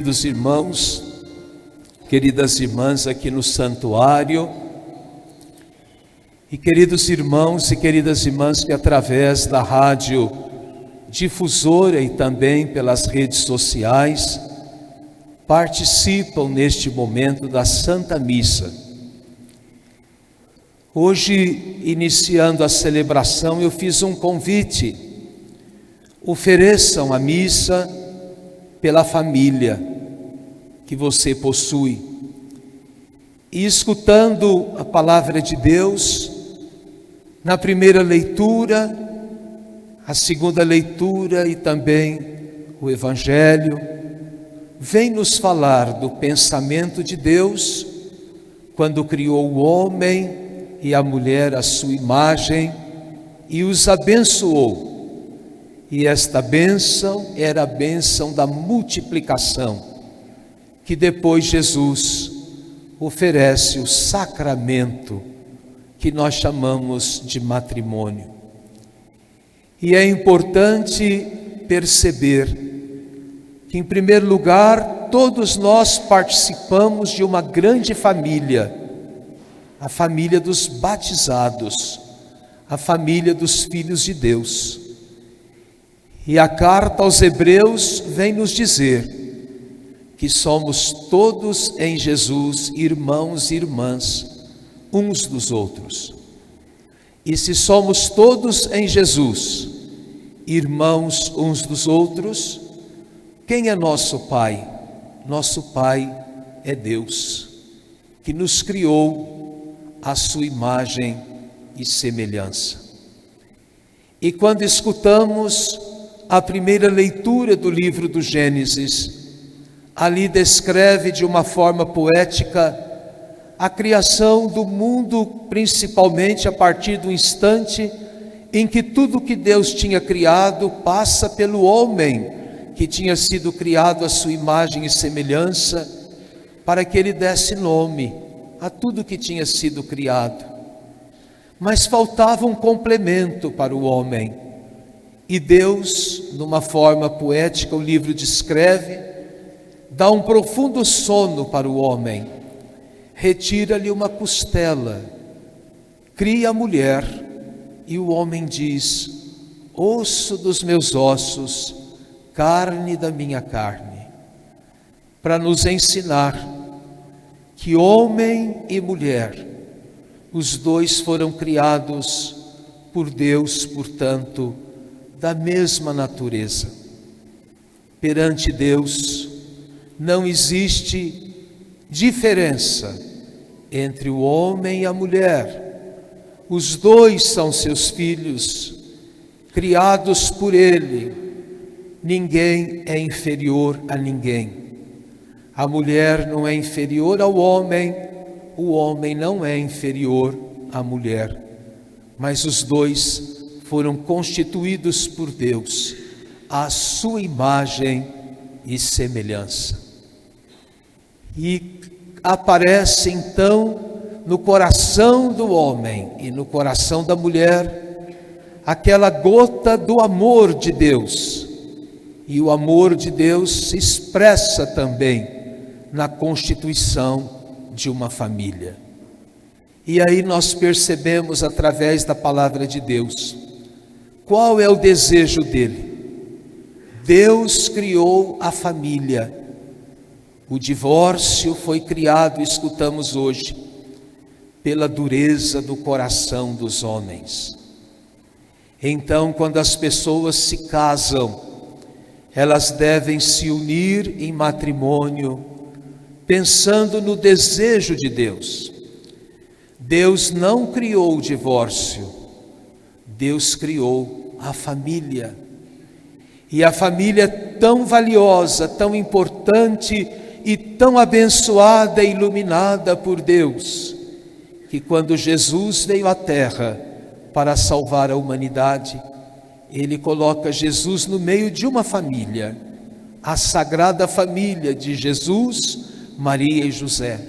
Queridos irmãos, queridas irmãs aqui no santuário, e queridos irmãos e queridas irmãs que através da rádio difusora e também pelas redes sociais participam neste momento da Santa Missa. Hoje, iniciando a celebração, eu fiz um convite: ofereçam a missa pela família que você possui. E escutando a palavra de Deus, na primeira leitura, a segunda leitura e também o Evangelho, vem nos falar do pensamento de Deus, quando criou o homem e a mulher à sua imagem e os abençoou. E esta bênção era a bênção da multiplicação, que depois Jesus oferece o sacramento que nós chamamos de matrimônio. E é importante perceber que, em primeiro lugar, todos nós participamos de uma grande família, a família dos batizados, a família dos filhos de Deus. E a carta aos Hebreus vem nos dizer que somos todos em Jesus irmãos e irmãs uns dos outros. E se somos todos em Jesus irmãos uns dos outros, quem é nosso Pai? Nosso Pai é Deus, que nos criou à sua imagem e semelhança. E quando escutamos a primeira leitura do livro do Gênesis, ali descreve de uma forma poética a criação do mundo, principalmente a partir do instante em que tudo que Deus tinha criado passa pelo homem, que tinha sido criado à sua imagem e semelhança, para que ele desse nome a tudo que tinha sido criado. Mas faltava um complemento para o homem. E Deus, numa forma poética, o livro descreve, dá um profundo sono para o homem, retira-lhe uma costela, cria a mulher, e o homem diz: osso dos meus ossos, carne da minha carne, para nos ensinar que homem e mulher, os dois foram criados por Deus, portanto, da mesma natureza. Perante Deus não existe diferença entre o homem e a mulher. Os dois são seus filhos, criados por Ele. Ninguém é inferior a ninguém. A mulher não é inferior ao homem, o homem não é inferior à mulher. Mas os dois foram constituídos por Deus à sua imagem e semelhança. E aparece então no coração do homem e no coração da mulher aquela gota do amor de Deus. E o amor de Deus se expressa também na constituição de uma família. E aí nós percebemos através da palavra de Deus qual é o desejo dele. Deus criou a família. O divórcio foi criado, escutamos hoje, pela dureza do coração dos homens. Então, quando as pessoas se casam, elas devem se unir em matrimônio, pensando no desejo de Deus. Deus não criou o divórcio, Deus criou a família. E a família é tão valiosa, tão importante e tão abençoada e iluminada por Deus, que quando Jesus veio à terra para salvar a humanidade, Ele coloca Jesus no meio de uma família, a Sagrada Família de Jesus, Maria e José.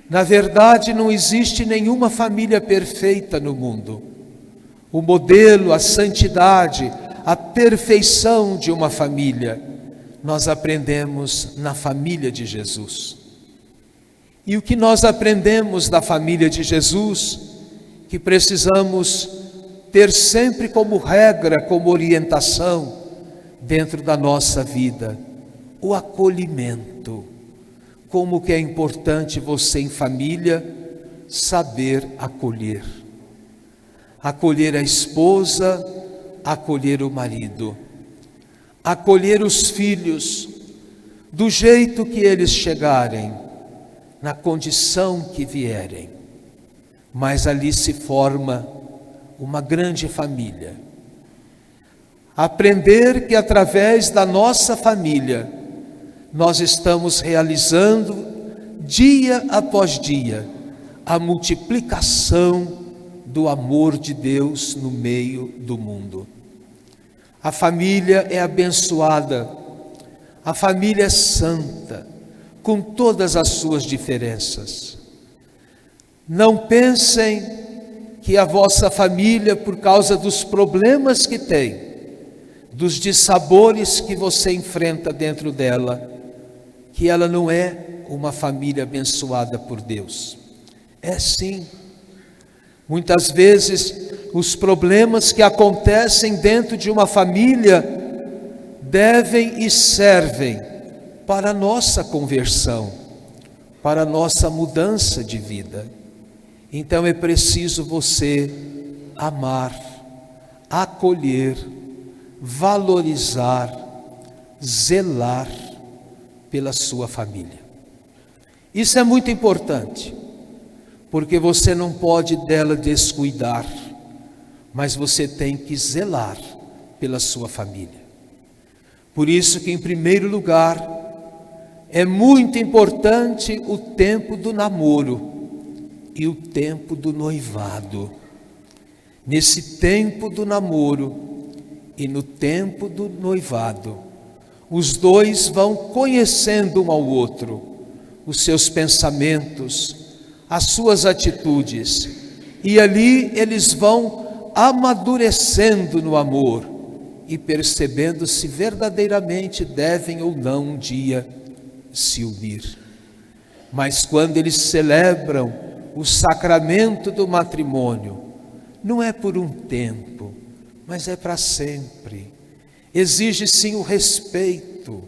Na verdade, não existe nenhuma família perfeita no mundo. O modelo, a santidade, a perfeição de uma família nós aprendemos na família de Jesus. E o que nós aprendemos da família de Jesus, que precisamos ter sempre como regra, como orientação dentro da nossa vida, o acolhimento. Como que é importante você em família saber acolher. Acolher a esposa, acolher o marido, acolher os filhos, do jeito que eles chegarem, na condição que vierem. Mas ali se forma uma grande família. Aprender que através da nossa família, nós estamos realizando, dia após dia, a multiplicação do amor de Deus no meio do mundo. A família é abençoada, a família é santa, com todas as suas diferenças. Não pensem que a vossa família, por causa dos problemas que tem, dos dissabores que você enfrenta dentro dela, que ela não é uma família abençoada por Deus. É sim. Muitas vezes, os problemas que acontecem dentro de uma família devem e servem para a nossa conversão, para a nossa mudança de vida. Então é preciso você amar, acolher, valorizar, zelar pela sua família. Isso é muito importante, porque você não pode dela descuidar, mas você tem que zelar pela sua família. Por isso que, em primeiro lugar, é muito importante o tempo do namoro e o tempo do noivado. Nesse tempo do namoro e no tempo do noivado, os dois vão conhecendo um ao outro, os seus pensamentos, as suas atitudes, e ali eles vão amadurecendo no amor e percebendo se verdadeiramente devem ou não um dia se unir. Mas quando eles celebram o sacramento do matrimônio, não é por um tempo, mas é para sempre. Exige sim o respeito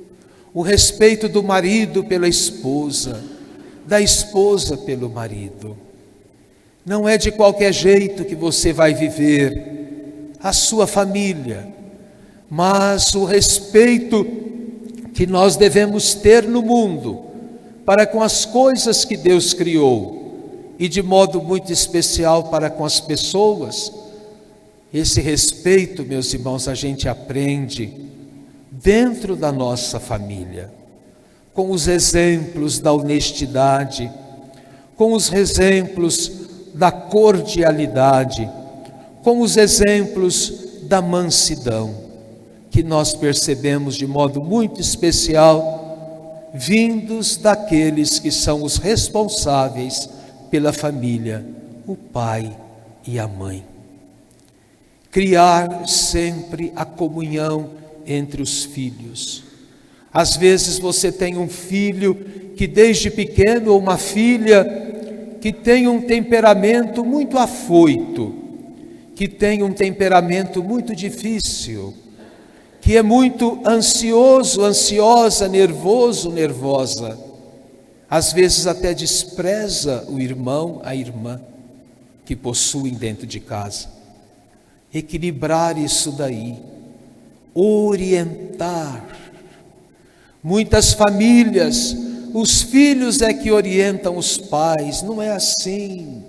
do marido pela esposa, da esposa pelo marido. Não é de qualquer jeito que você vai viver a sua família, mas o respeito que nós devemos ter no mundo para com as coisas que Deus criou e de modo muito especial para com as pessoas. Esse respeito, meus irmãos, a gente aprende dentro da nossa família, com os exemplos da honestidade, com os exemplos da cordialidade, com os exemplos da mansidão, que nós percebemos de modo muito especial, vindos daqueles que são os responsáveis pela família, o pai e a mãe. Criar sempre a comunhão entre os filhos. Às vezes você tem um filho que desde pequeno, ou uma filha que tem um temperamento muito afoito, que tem um temperamento muito difícil, que é muito ansioso, ansiosa, nervoso, nervosa. Às vezes até despreza o irmão, a irmã que possuem dentro de casa. Equilibrar isso daí, orientar. Muitas famílias, os filhos é que orientam os pais, não é assim.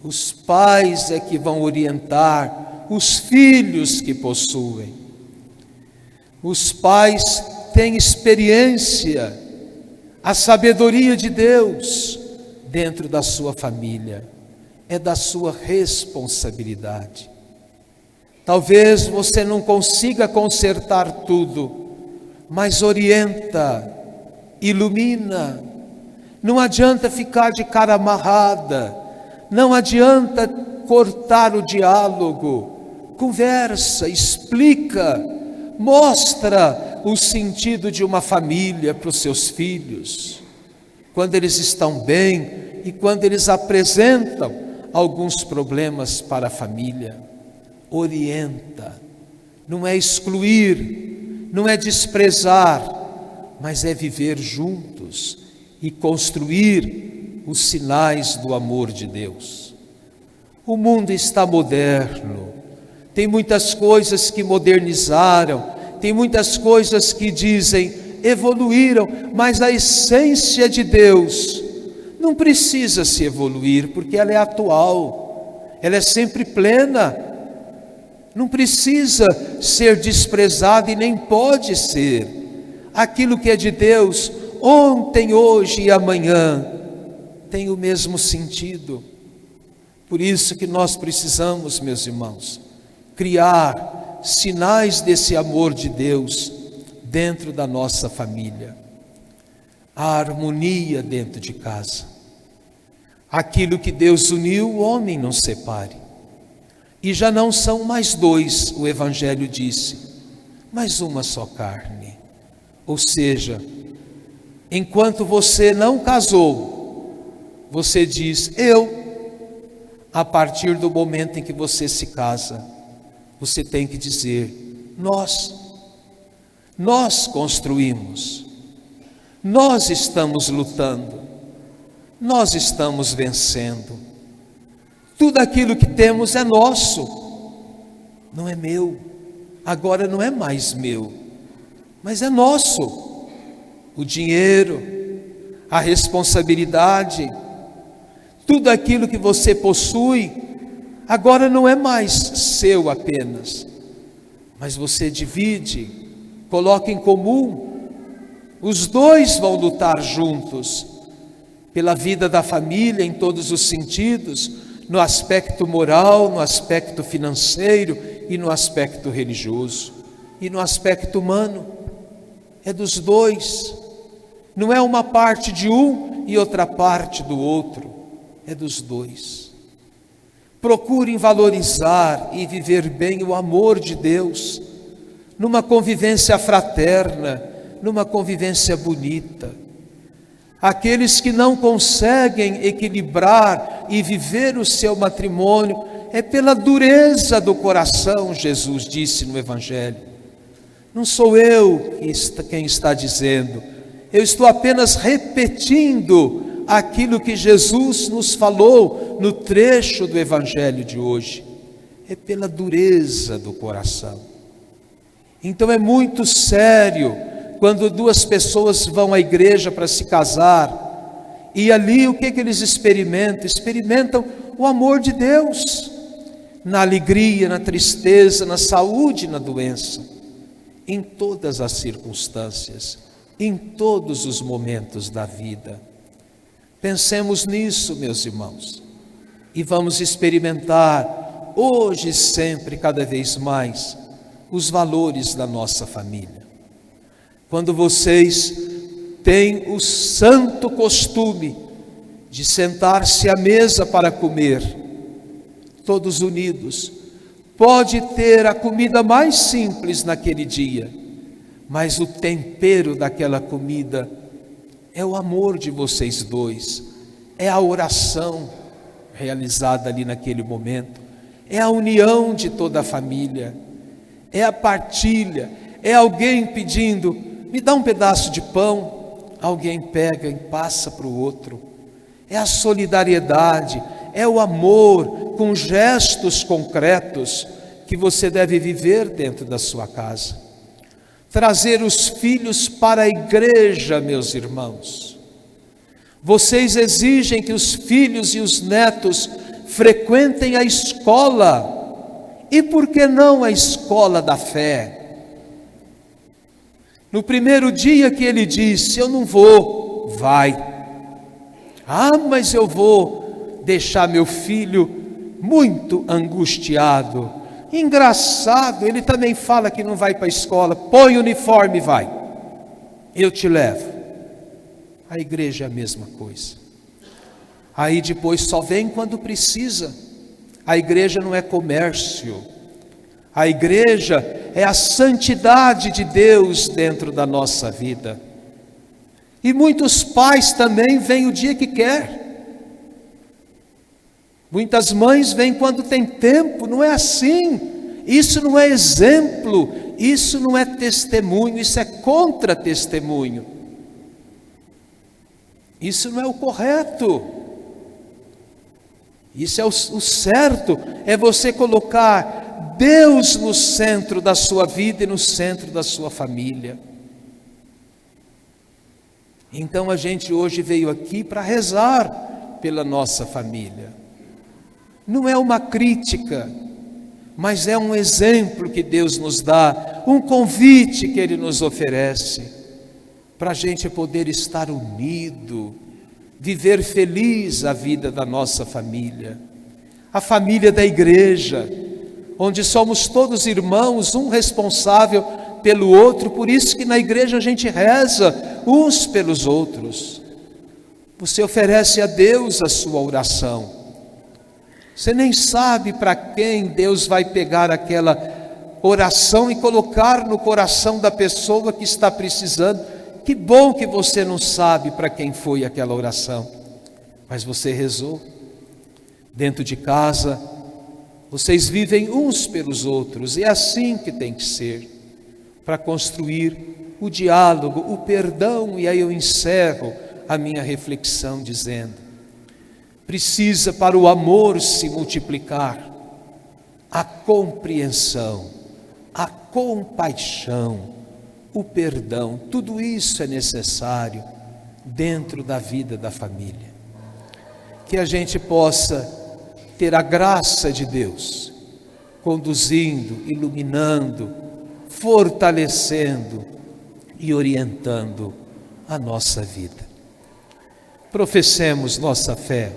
Os pais é que vão orientar os filhos que possuem. Os pais têm experiência, a sabedoria de Deus dentro da sua família, é da sua responsabilidade. Talvez você não consiga consertar tudo, mas orienta, ilumina. Não adianta ficar de cara amarrada, não adianta cortar o diálogo. Conversa, explica, mostra o sentido de uma família para os seus filhos, quando eles estão bem e quando eles apresentam alguns problemas para a família. Orienta, não é excluir, não é desprezar, mas é viver juntos e construir os sinais do amor de Deus. O mundo está moderno, tem muitas coisas que modernizaram, tem muitas coisas que dizem evoluíram, mas a essência de Deus não precisa se evoluir, porque ela é atual, ela é sempre plena, não precisa ser desprezada e nem pode ser. Aquilo que é de Deus, ontem, hoje e amanhã, tem o mesmo sentido. Por isso que nós precisamos, meus irmãos, criar sinais desse amor de Deus dentro da nossa família. A harmonia dentro de casa. Aquilo que Deus uniu, o homem não separe. E já não são mais dois, o Evangelho disse, mas uma só carne. Ou seja, enquanto você não casou, você diz eu. A partir do momento em que você se casa, você tem que dizer nós construímos, nós estamos lutando, nós estamos vencendo. Tudo aquilo que temos é nosso, não é meu, agora não é mais meu, mas é nosso. O dinheiro, a responsabilidade, tudo aquilo que você possui, agora não é mais seu apenas, mas você divide, coloca em comum, os dois vão lutar juntos, pela vida da família em todos os sentidos, no aspecto moral, no aspecto financeiro e no aspecto religioso, e no aspecto humano, é dos dois, não é uma parte de um e outra parte do outro, é dos dois. Procurem valorizar e viver bem o amor de Deus, numa convivência fraterna, numa convivência bonita. Aqueles que não conseguem equilibrar e viver o seu matrimônio, é pela dureza do coração, Jesus disse no Evangelho. Não sou eu quem está dizendo, eu estou apenas repetindo aquilo que Jesus nos falou no trecho do Evangelho de hoje. É pela dureza do coração. Então é muito sério quando duas pessoas vão à igreja para se casar, e ali o que eles experimentam? Experimentam o amor de Deus, na alegria, na tristeza, na saúde e na doença, em todas as circunstâncias, em todos os momentos da vida. Pensemos nisso, meus irmãos, e vamos experimentar hoje e sempre, cada vez mais, os valores da nossa família. Quando vocês têm o santo costume de sentar-se à mesa para comer, todos unidos, pode ter a comida mais simples naquele dia, mas o tempero daquela comida é o amor de vocês dois, é a oração realizada ali naquele momento, é a união de toda a família, é a partilha, é alguém pedindo, me dá um pedaço de pão, alguém pega e passa para o outro, é a solidariedade, é o amor com gestos concretos que você deve viver dentro da sua casa. Trazer os filhos para a igreja, meus irmãos. Vocês exigem que os filhos e os netos frequentem a escola. E por que não a escola da fé? No primeiro dia que ele disse, eu não vou, vai. Ah, mas eu vou deixar meu filho muito angustiado. Engraçado, ele também fala que não vai para a escola. Põe o uniforme e vai, eu te levo. A igreja é a mesma coisa. Aí depois só vem quando precisa. A igreja não é comércio. A igreja é a santidade de Deus dentro da nossa vida. E muitos pais também vêm o dia que quer. Muitas mães vêm quando tem tempo, não é assim. Isso não é exemplo, isso não é testemunho, isso é contra-testemunho. Isso não é o correto. Isso é o certo, é você colocar Deus no centro da sua vida e no centro da sua família. Então a gente hoje veio aqui para rezar pela nossa família. Não é uma crítica, mas é um exemplo que Deus nos dá, um convite que Ele nos oferece, para a gente poder estar unido, viver feliz a vida da nossa família, a família da igreja, onde somos todos irmãos, um responsável pelo outro, por isso que na igreja a gente reza uns pelos outros. Você oferece a Deus a sua oração. Você nem sabe para quem Deus vai pegar aquela oração e colocar no coração da pessoa que está precisando. Que bom que você não sabe para quem foi aquela oração, mas você rezou. Dentro de casa, vocês vivem uns pelos outros, e é assim que tem que ser, para construir o diálogo, o perdão. E aí eu encerro a minha reflexão dizendo: precisa, para o amor se multiplicar, a compreensão, a compaixão, o perdão. Tudo isso é necessário dentro da vida da família. Que a gente possa ter a graça de Deus, conduzindo, iluminando, fortalecendo e orientando a nossa vida. Professemos nossa fé